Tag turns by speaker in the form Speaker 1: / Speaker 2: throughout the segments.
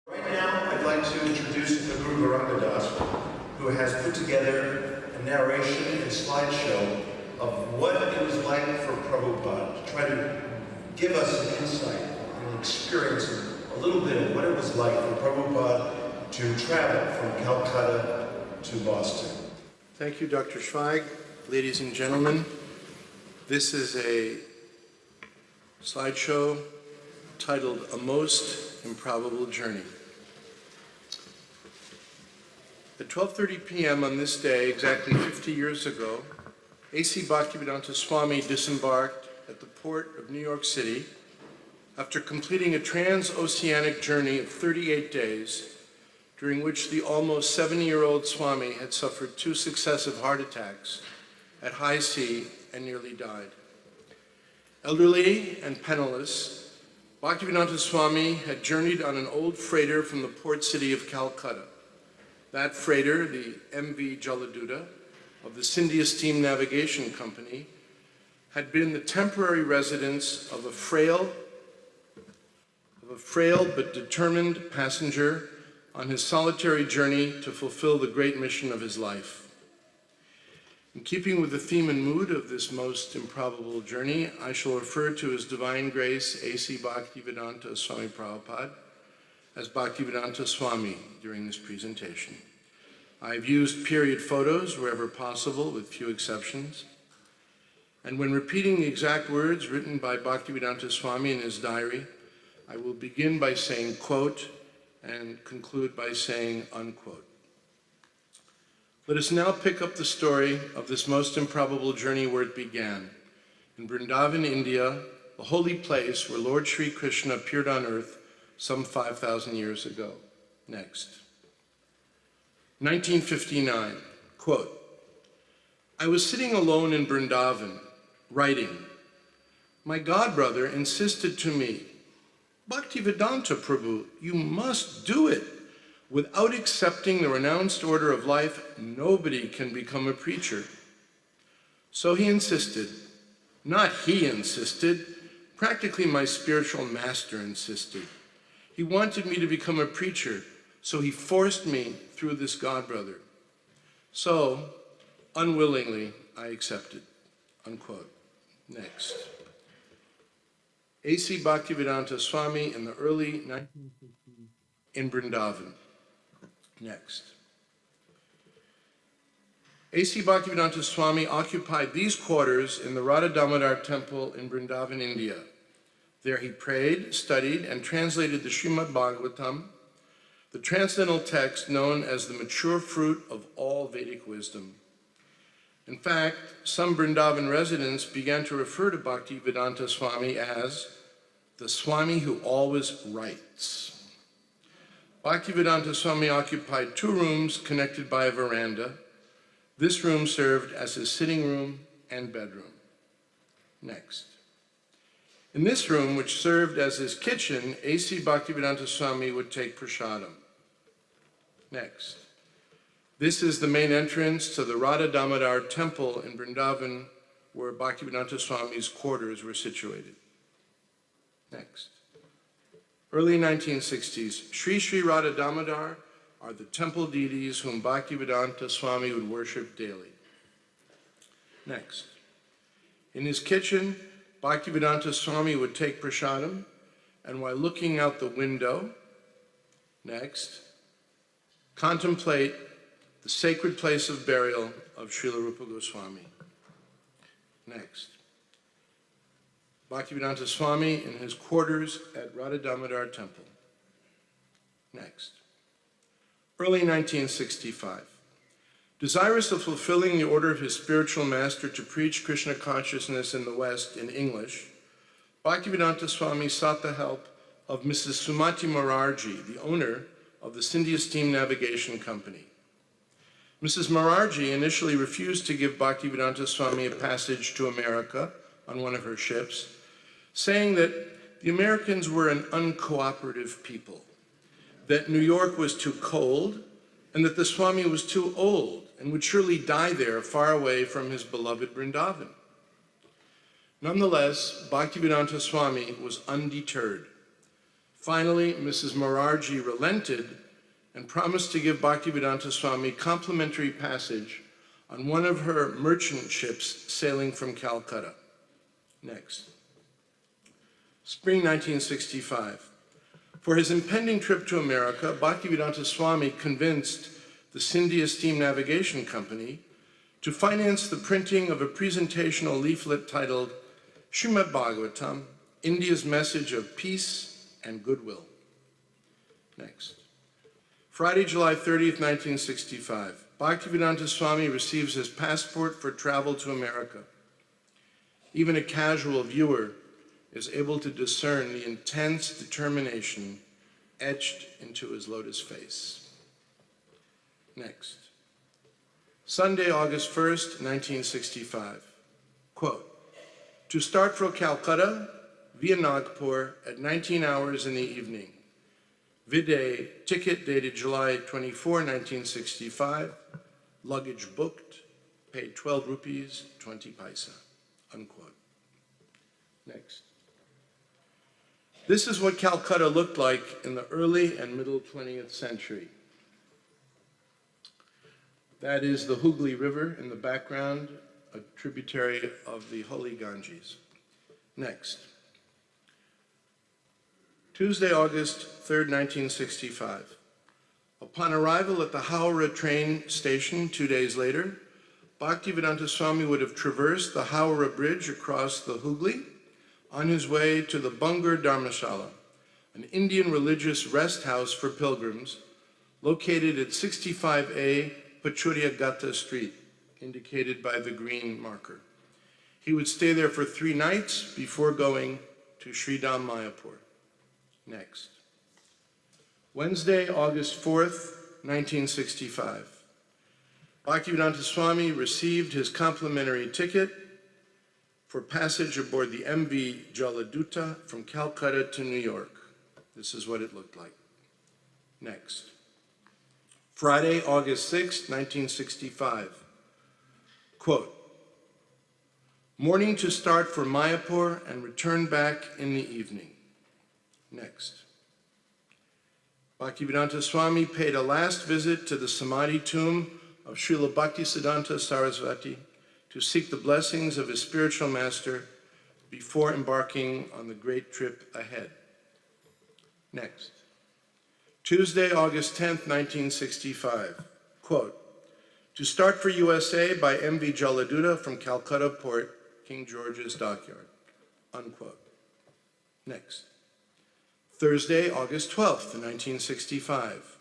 Speaker 1: Right now, I'd like to introduce the Guru-Gauranga, who has put together a narration and slideshow of what it was like for Prabhupada, to try to give us an insight and an experience, a little bit of what it was like for Prabhupada to travel from Calcutta to Boston.
Speaker 2: Thank you, Dr. Schweig. Ladies and gentlemen, this is a slideshow titled A Most Improbable Journey. At 12:30 p.m. on this day, exactly 50 years ago, A.C. Bhaktivedanta Swami disembarked at the port of New York City after completing a transoceanic journey of 38 days, during which the almost 70-year-old Swami had suffered 2 successive heart attacks at high sea and nearly died. Elderly and penniless, Bhaktivedanta Swami had journeyed on an old freighter from the port city of Calcutta. That freighter, the MV Jaladuta of the Scindia Steam Navigation Company, had been the temporary residence of a frail but determined passenger on his solitary journey to fulfill the great mission of his life. In keeping with the theme and mood of this most improbable journey, I shall refer to His Divine Grace A.C. Bhaktivedanta Swami Prabhupada as Bhaktivedanta Swami during this presentation. I've used period photos wherever possible, with few exceptions. And when repeating the exact words written by Bhaktivedanta Swami in his diary, I will begin by saying quote and conclude by saying unquote. Let us now pick up the story of this most improbable journey where it began, in Vrindavan, India, the holy place where Lord Sri Krishna appeared on earth some 5,000 years ago. Next. 1959, quote, I was sitting alone in Vrindavan, writing. My godbrother insisted to me, Bhaktivedanta Prabhu, you must do it. Without accepting the renounced order of life, nobody can become a preacher. So he insisted. Not he insisted, practically my spiritual master insisted. He wanted me to become a preacher, so he forced me through this godbrother. So, unwillingly, I accepted, unquote. Next. A.C. Bhaktivedanta Swami in the early 1960s in Vrindavan. Next. A.C. Bhaktivedanta Swami occupied these quarters in the Radha Damodar temple in Vrindavan, India. There he prayed, studied, and translated the Srimad Bhagavatam, the transcendental text known as the mature fruit of all Vedic wisdom. In fact, some Vrindavan residents began to refer to Bhaktivedanta Swami as the Swami who always writes. Bhaktivedanta Swami occupied 2 rooms connected by a veranda. This room served as his sitting room and bedroom. Next. In this room, which served as his kitchen, A.C. Bhaktivedanta Swami would take prasadam. Next. This is the main entrance to the Radha Damodar temple in Vrindavan, where Bhaktivedanta Swami's quarters were situated. Next. Early 1960s, Sri Sri Radha Damodar are the temple deities whom Bhaktivedanta Swami would worship daily. Next. In his kitchen, Bhaktivedanta Swami would take prasadam, and while looking out the window, next, contemplate the sacred place of burial of Srila Rupa Goswami. Next. Bhaktivedanta Swami in his quarters at Radha Damodar Temple. Next. Early 1965. Desirous of fulfilling the order of his spiritual master to preach Krishna consciousness in the West in English, Bhaktivedanta Swami sought the help of Mrs. Sumati Morarji, the owner of the Scindia Steam Navigation Company. Mrs. Morarji initially refused to give Bhaktivedanta Swami a passage to America on one of her ships, saying that the Americans were an uncooperative people, that New York was too cold, and that the Swami was too old and would surely die there far away from his beloved Vrindavan. Nonetheless, Bhaktivedanta Swami was undeterred. Finally, Mrs. Morarji relented and promised to give Bhaktivedanta Swami complimentary passage on one of her merchant ships sailing from Calcutta. Next. Spring 1965. For his impending trip to America, Bhaktivedanta Swami convinced the Scindia Steam Navigation Company to finance the printing of a presentational leaflet titled Srimad Bhagavatam, India's Message of Peace and Goodwill. Next. Friday, July 30th, 1965. Bhaktivedanta Swami receives his passport for travel to America. Even a casual viewer is able to discern the intense determination etched into his lotus face. Next. Sunday, August 1st, 1965. Quote, to start for Calcutta via Nagpur at 19 hours in the evening. Viday, ticket dated July 24, 1965. Luggage booked, paid 12 rupees, 20 paisa, unquote. Next. This is what Calcutta looked like in the early and middle 20th century. That is the Hooghly River in the background, a tributary of the Holy Ganges. Next. Tuesday, August 3rd, 1965. Upon arrival at the Howrah train station 2 days later, Bhaktivedanta Swami would have traversed the Howrah Bridge across the Hooghly on his way to the Bungur Dharmashala, an Indian religious rest house for pilgrims located at 65A Pachurya Gata Street, indicated by the green marker. He would stay there for 3 nights before going to Sridham Mayapur. Next. Wednesday, August 4th, 1965. Bhaktivedanta Swami received his complimentary ticket for passage aboard the MV Jaladuta from Calcutta to New York. This is what it looked like. Next. Friday, August 6th, 1965. Quote, morning to start for Mayapur and return back in the evening. Next. Bhaktivedanta Swami paid a last visit to the Samadhi tomb of Srila Bhaktisiddhanta Sarasvati to seek the blessings of his spiritual master before embarking on the great trip ahead. Next. Tuesday, August 10th, 1965. Quote, to start for USA by MV Jaladuta from Calcutta Port, King George's Dockyard. Unquote. Next. Thursday, August 12th, 1965.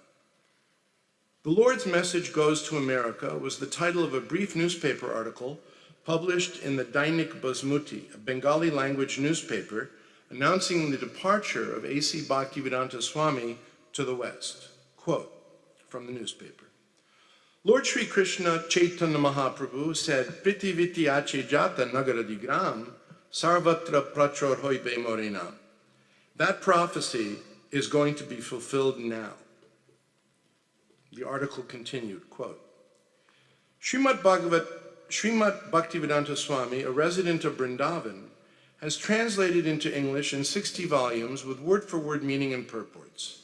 Speaker 2: The Lord's Message Goes to America was the title of a brief newspaper article published in the Dainik Basmati, a Bengali language newspaper, announcing the departure of A.C. Bhaktivedanta Swami to the West. Quote from the newspaper. Lord Sri Krishna Chaitanya Mahaprabhu said, Pritiviti ache jata nagaradigram sarvatra prachor hoibe morina. That prophecy is going to be fulfilled now. The article continued, quote, Srimad Bhaktivedanta Swami, a resident of Vrindavan, has translated into English in 60 volumes with word-for-word meaning and purports.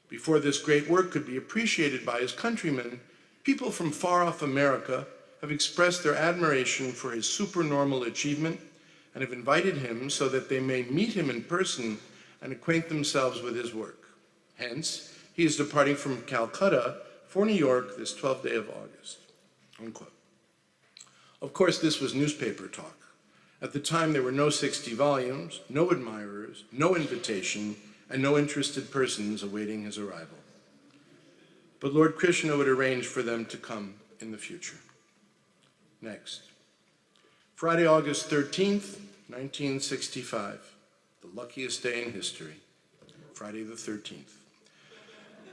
Speaker 2: Before this great work could be appreciated by his countrymen, people from far-off America have expressed their admiration for his supernormal achievement and have invited him so that they may meet him in person and acquaint themselves with his work. Hence, he is departing from Calcutta for New York this 12th day of August. Unquote. Of course, this was newspaper talk. At the time, there were no 60 volumes, no admirers, no invitation, and no interested persons awaiting his arrival. But Lord Krishna would arrange for them to come in the future. Next. Friday, August 13th, 1965. The luckiest day in history. Friday the 13th.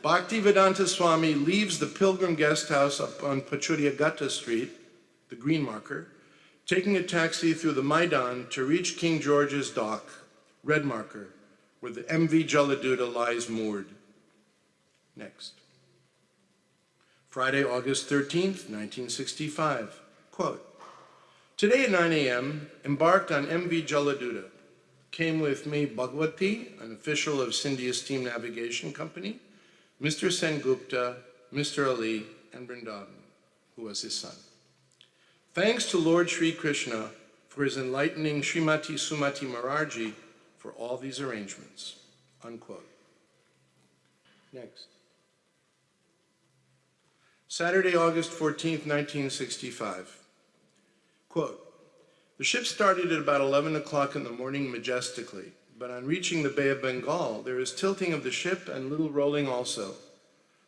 Speaker 2: Bhaktivedanta Swami leaves the Pilgrim Guest House up on Pachurya Gata Street, the green marker, taking a taxi through the Maidan to reach King George's Dock, red marker, where the MV Jaladuta lies moored. Next. Friday, August 13th, 1965. Quote, today at 9 a.m., embarked on MV Jaladuta. Came with me Bhagwati, an official of Sindhi Steam Navigation Company, Mr. Sengupta, Mr. Ali, and Vrindavan, who was his son. Thanks to Lord Sri Krishna for his enlightening Srimati Sumati Mararji for all these arrangements." Unquote. Next. Saturday, August 14th, 1965. Quote, "The ship started at about 11 o'clock in the morning majestically, but on reaching the Bay of Bengal, there is tilting of the ship and little rolling also.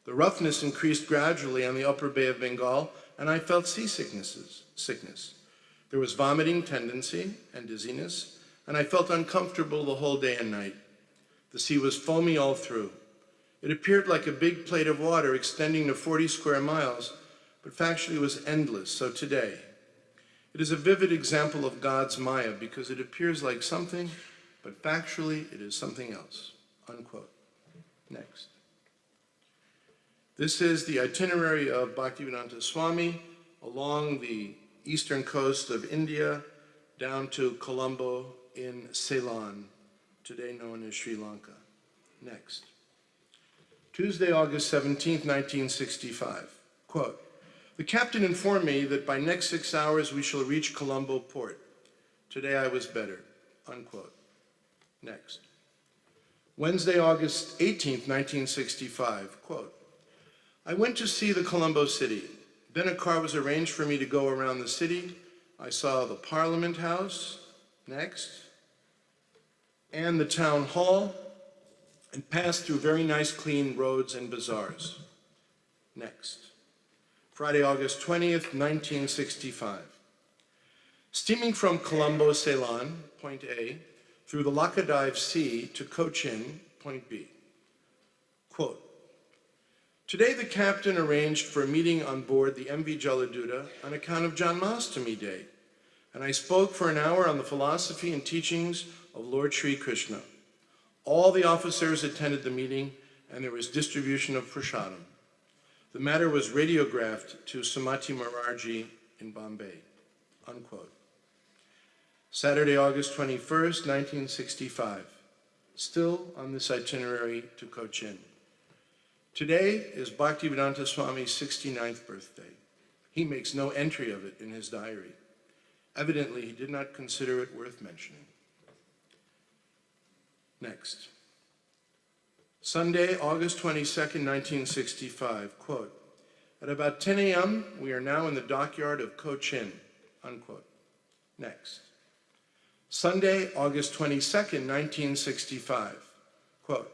Speaker 2: The roughness increased gradually on the upper Bay of Bengal, and I felt sickness. There was vomiting tendency and dizziness, and I felt uncomfortable the whole day and night. The sea was foamy all through. It appeared like a big plate of water extending to 40 square miles, but factually was endless, so today. It is a vivid example of God's Maya because it appears like something, but factually it is something else." Unquote. Next. This is the itinerary of Bhaktivedanta Swami along the eastern coast of India down to Colombo in Ceylon, today known as Sri Lanka. Next. Tuesday, August 17th, 1965. Quote, "The captain informed me that by next 6 hours we shall reach Colombo port. Today I was better." Unquote. Next. Wednesday, August 18th, 1965. Quote, "I went to see the Colombo city. Then a car was arranged for me to go around the city. I saw the Parliament House, next, and the town hall, and passed through very nice clean roads and bazaars." Next. Friday, August 20th, 1965. Steaming from Colombo, Ceylon, point A, through the Laccadive Sea to Cochin, point B. Quote, "Today the captain arranged for a meeting on board the MV Jaladuta on account of Janmashtami Day, and I spoke for an hour on the philosophy and teachings of Lord Sri Krishna. All the officers attended the meeting, and there was distribution of prasadam. The matter was radiographed to Sumati Mararji in Bombay." Unquote. Saturday, August 21st, 1965. Still on this itinerary to Cochin. Today is Bhaktivedanta Swami's 69th birthday. He makes no entry of it in his diary. Evidently, he did not consider it worth mentioning. Next. Sunday, August 22nd, 1965. Quote, "At about 10 a.m., we are now in the dockyard of Cochin." Unquote. Next. Sunday, August 22nd, 1965. Quote,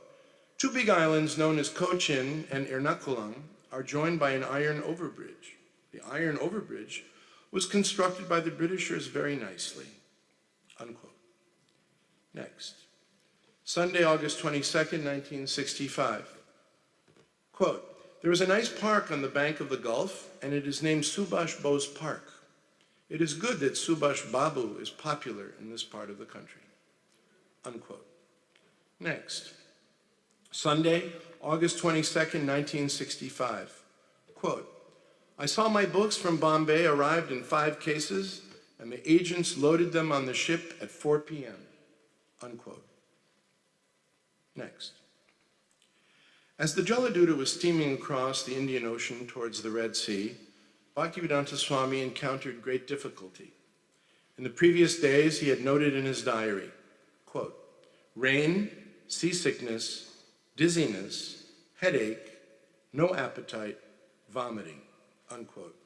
Speaker 2: "Two big islands known as Cochin and Ernakulam are joined by an iron overbridge. The iron overbridge was constructed by the Britishers very nicely." Unquote. Next. Sunday, August 22nd, 1965. Quote, "There is a nice park on the bank of the Gulf, and it is named Subhash Bose Park. It is good that Subhash Babu is popular in this part of the country." Unquote. Next. Sunday, August 22nd, 1965. Quote, "I saw my books from Bombay arrived in 5 cases, and the agents loaded them on the ship at 4 p.m. Unquote. Next. As the Jaladuta was steaming across the Indian Ocean towards the Red Sea, Bhaktivedanta Swami encountered great difficulty. In the previous days, he had noted in his diary, quote, "Rain, seasickness, dizziness, headache, no appetite, vomiting," unquote.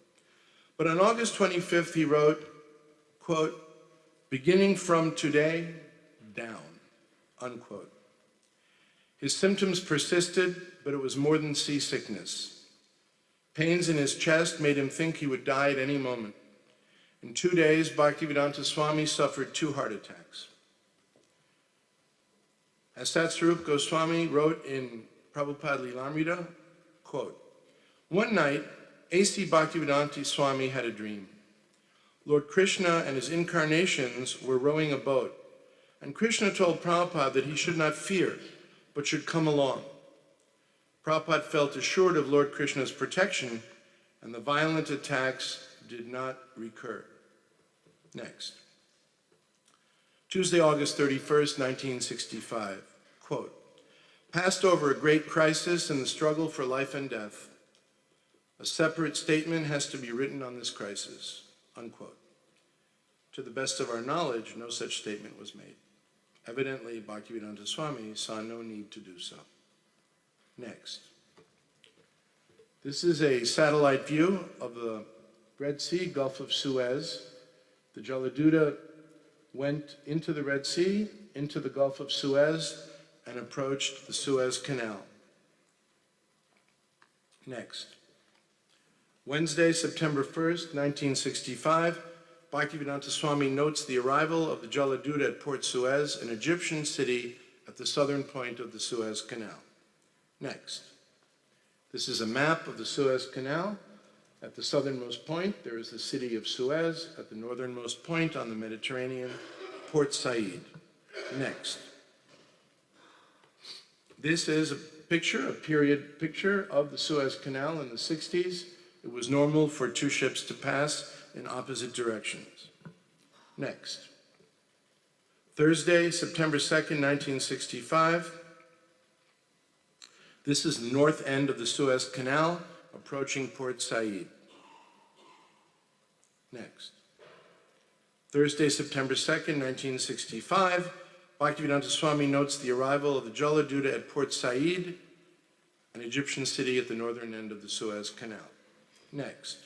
Speaker 2: But on August 25th, he wrote, quote, "Beginning from today, down," unquote. His symptoms persisted, but it was more than seasickness. Pains in his chest made him think he would die at any moment. In 2 days, Bhaktivedanta Swami suffered 2 heart attacks. As Satsvarup Goswami wrote in Prabhupada Lilamrita, quote, "One night, A.C. Bhaktivedanta Swami had a dream. Lord Krishna and his incarnations were rowing a boat, and Krishna told Prabhupada that he should not fear, but should come along. Prabhupada felt assured of Lord Krishna's protection, and the violent attacks did not recur." Next. Tuesday, August 31st, 1965, quote, passed over a great crisis in the struggle for life and death. A separate statement has to be written on this crisis, unquote. To the best of our knowledge, no such statement was made. Evidently, Bhaktivedanta Swami saw no need to do so. Next. This is a satellite view of the Red Sea, Gulf of Suez. The Jaladuta went into the Red Sea, into the Gulf of Suez, and approached the Suez Canal. Next. Wednesday, September 1st, 1965, Bhaktivedanta Swami notes the arrival of the Jaladuta at Port Suez, an Egyptian city at the southern point of the Suez Canal. Next. This is a map of the Suez Canal. At the southernmost point, there is the city of Suez. At the northernmost point on the Mediterranean, Port Said. Next. This is a period picture of the Suez Canal in the 60s. It was normal for two ships to pass in opposite directions. Next. Thursday, September 2nd, 1965. This is the north end of the Suez Canal, approaching Port Said. Next. Thursday, September 2nd, 1965, Bhaktivedanta Swami notes the arrival of the Jaladuta at Port Said, an Egyptian city at the northern end of the Suez Canal. Next.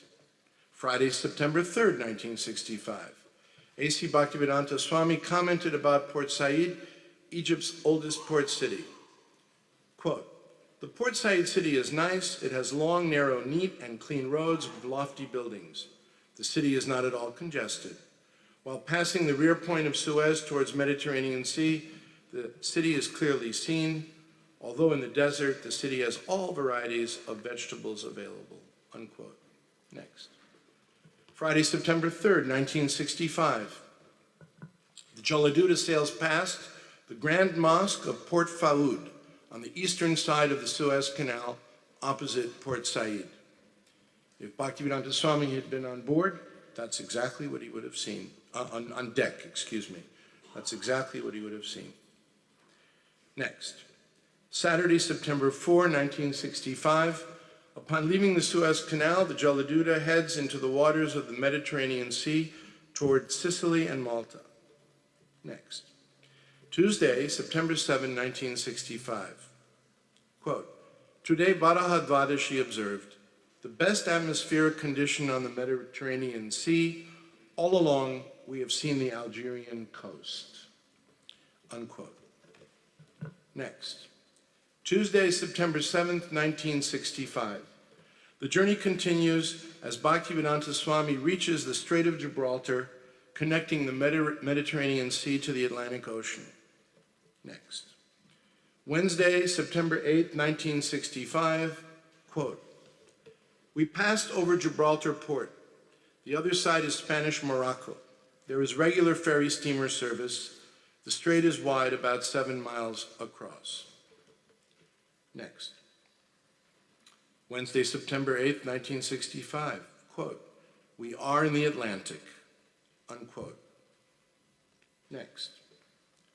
Speaker 2: Friday, September 3rd, 1965, A.C. Bhaktivedanta Swami commented about Port Said, Egypt's oldest port city. Quote, the Port Said city is nice. It has long, narrow, neat, and clean roads with lofty buildings. The city is not at all congested. While passing the rear point of Suez towards Mediterranean Sea, the city is clearly seen. Although in the desert, the city has all varieties of vegetables available, unquote. Next. Friday, September 3rd, 1965. The Jaladuta sails past the Grand Mosque of Port Faoud on the eastern side of the Suez Canal, opposite Port Said. If Bhaktivedanta Swami had been on board, that's exactly what he would have seen. On deck, excuse me. That's exactly what he would have seen. Next. Saturday, September 4, 1965. Upon leaving the Suez Canal, the Jaladuta heads into the waters of the Mediterranean Sea toward Sicily and Malta. Next. Tuesday, September 7, 1965. Quote, today Varaha Dvadashi observed, the best atmospheric condition on the Mediterranean Sea. All along, we have seen the Algerian coast. Unquote. Next. Tuesday, September 7th, 1965. The journey continues as Bhaktivedanta Swami reaches the Strait of Gibraltar, connecting the Mediterranean Sea to the Atlantic Ocean. Next. Wednesday, September 8th, 1965, quote, we passed over Gibraltar Port. The other side is Spanish Morocco. There is regular ferry steamer service. The strait is wide, about 7 miles across. Next. Wednesday, September 8th, 1965, quote, we are in the Atlantic, unquote. Next.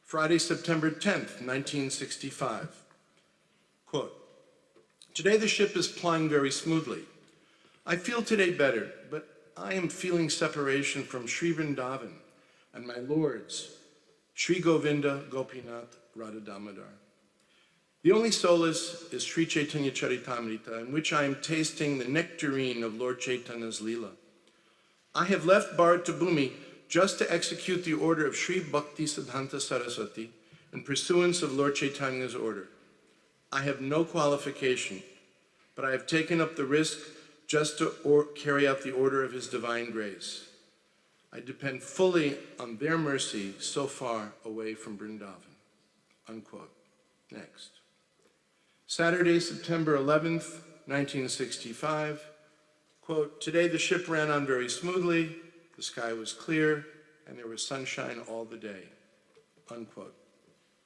Speaker 2: Friday, September 10th, 1965, quote, today the ship is plying very smoothly. I feel today better, but I am feeling separation from Sri Vrindavan and my lords, Sri Govinda, Gopinath, Radha Damodar. The only solace is Sri Chaitanya Charitamrita, in which I am tasting the nectarine of Lord Chaitanya's Leela. I have left Bharata Bhumi just to execute the order of Sri Bhakti Siddhanta Saraswati in pursuance of Lord Chaitanya's order. I have no qualification, but I have taken up the risk just to carry out the order of His divine grace. I depend fully on their mercy so far away from Vrindavan, unquote. Next. Saturday, September 11th, 1965, quote, today the ship ran on very smoothly, the sky was clear, and there was sunshine all the day, unquote.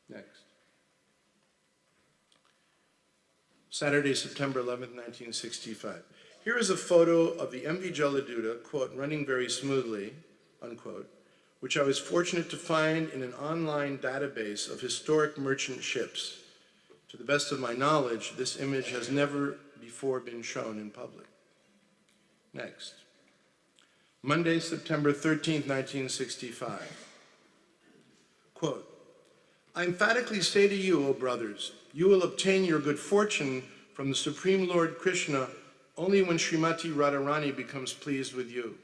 Speaker 2: Next. Saturday, September 11th, 1965. Here is a photo of the MV Jaladuta, quote, running very smoothly, unquote, which I was fortunate to find in an online database of historic merchant ships. To the best of my knowledge, this image has never before been shown in public. Next. Monday, September 13th, 1965. Quote, I emphatically say to you, O brothers, you will obtain your good fortune from the Supreme Lord Krishna only when Srimati Radharani becomes pleased with you.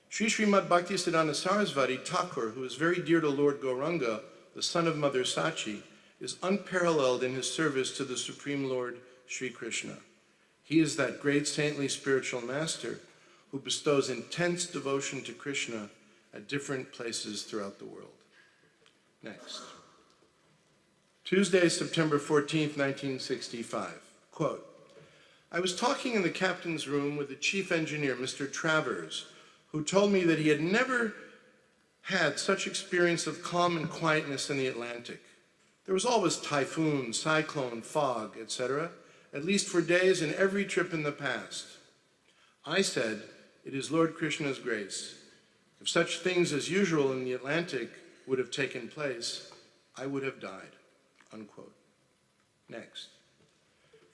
Speaker 2: Sri Srimad Bhaktisiddhanta Sarasvati Thakur, who is very dear to Lord Gauranga, the son of Mother Sachi, is unparalleled in his service to the Supreme Lord Sri Krishna. He is that great saintly spiritual master who bestows intense devotion to Krishna at different places throughout the world. Next. Tuesday, September 14th, 1965. Quote, I was talking in the captain's room with the chief engineer, Mr. Travers, who told me that he had never had such experience of calm and quietness in the Atlantic. There was always typhoon, cyclone, fog, etc., at least for days in every trip in the past. I said, it is Lord Krishna's grace. If such things as usual in the Atlantic would have taken place, I would have died, unquote. Next.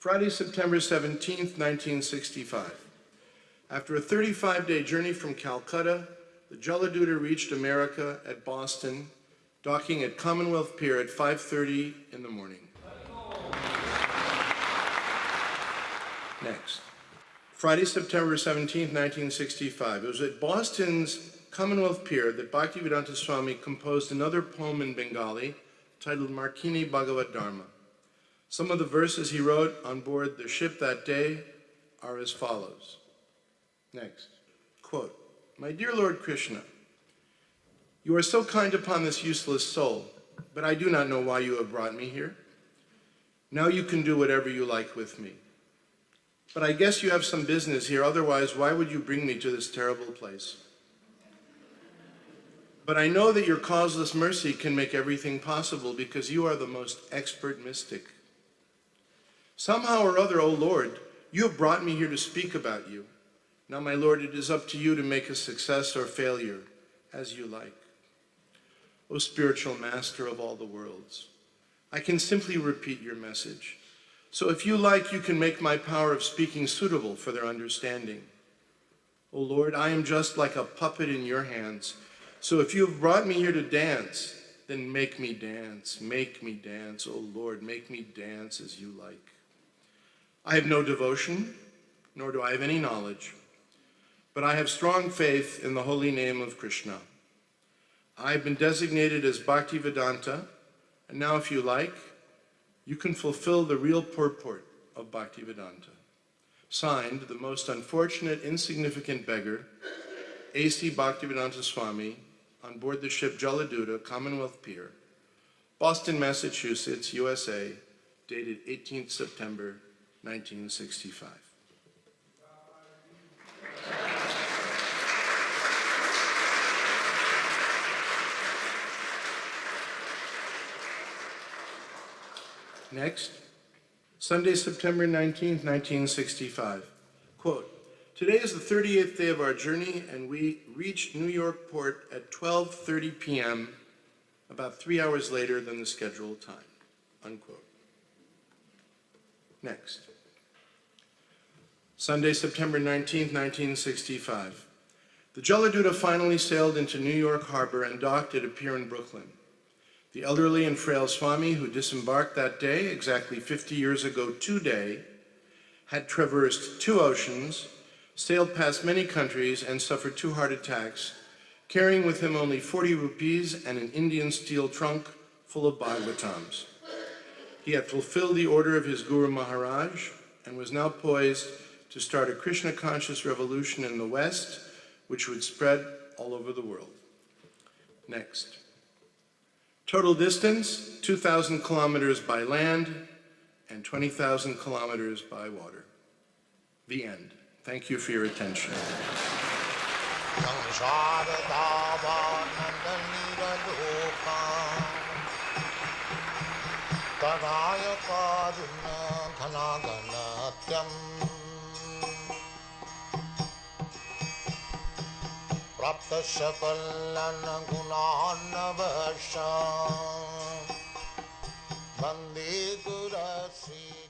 Speaker 2: Friday, September 17th, 1965. After a 35-day journey from Calcutta, the Jaladuta reached America at Boston, docking at Commonwealth Pier at 5:30 in the morning. Next. Friday, September 17th, 1965. It was at Boston's Commonwealth Pier that Bhaktivedanta Swami composed another poem in Bengali titled Markini Bhagavad Dharma. Some of the verses he wrote on board the ship that day are as follows. Next. Quote, My dear Lord Krishna, you are so kind upon this useless soul, but I do not know why you have brought me here. Now you can do whatever you like with me. But I guess you have some business here, otherwise why would you bring me to this terrible place? But I know that your causeless mercy can make everything possible because you are the most expert mystic. Somehow or other, O Lord, you have brought me here to speak about you. Now, my Lord, it is up to you to make a success or failure, as you like. O spiritual master of all the worlds, I can simply repeat your message. So if you like, you can make my power of speaking suitable for their understanding. O Lord, I am just like a puppet in your hands. So if you have brought me here to dance, then make me dance. Make me dance, O Lord, make me dance as you like. I have no devotion, nor do I have any knowledge, but I have strong faith in the holy name of Krishna. I have been designated as Bhaktivedanta, and now if you like, you can fulfill the real purport of Bhaktivedanta. Signed, the most unfortunate, insignificant beggar, A.C. Bhaktivedanta Swami, on board the ship Jaladuta, Commonwealth Pier, Boston, Massachusetts, USA, dated 18th September, 1965. Next, Sunday, September 19th, 1965. Quote, today is the 38th day of our journey, and we reached New York Port at 12:30 p.m., about 3 hours later than the scheduled time, unquote. Next. Sunday, September 19th, 1965. The Jaladuta finally sailed into New York Harbor and docked at a pier in Brooklyn. The elderly and frail Swami, who disembarked that day, exactly 50 years ago today, had traversed 2 oceans, sailed past many countries, and suffered 2 heart attacks, carrying with him only 40 rupees and an Indian steel trunk full of Bhagavatams. He had fulfilled the order of his Guru Maharaj and was now poised to start a Krishna conscious revolution in the West, which would spread all over the world. Next. Total distance, 2,000 kilometers by land and 20,000 kilometers by water. The end. Thank you for your attention.
Speaker 3: tasya kalyana gunanavasha Vande Guru Sri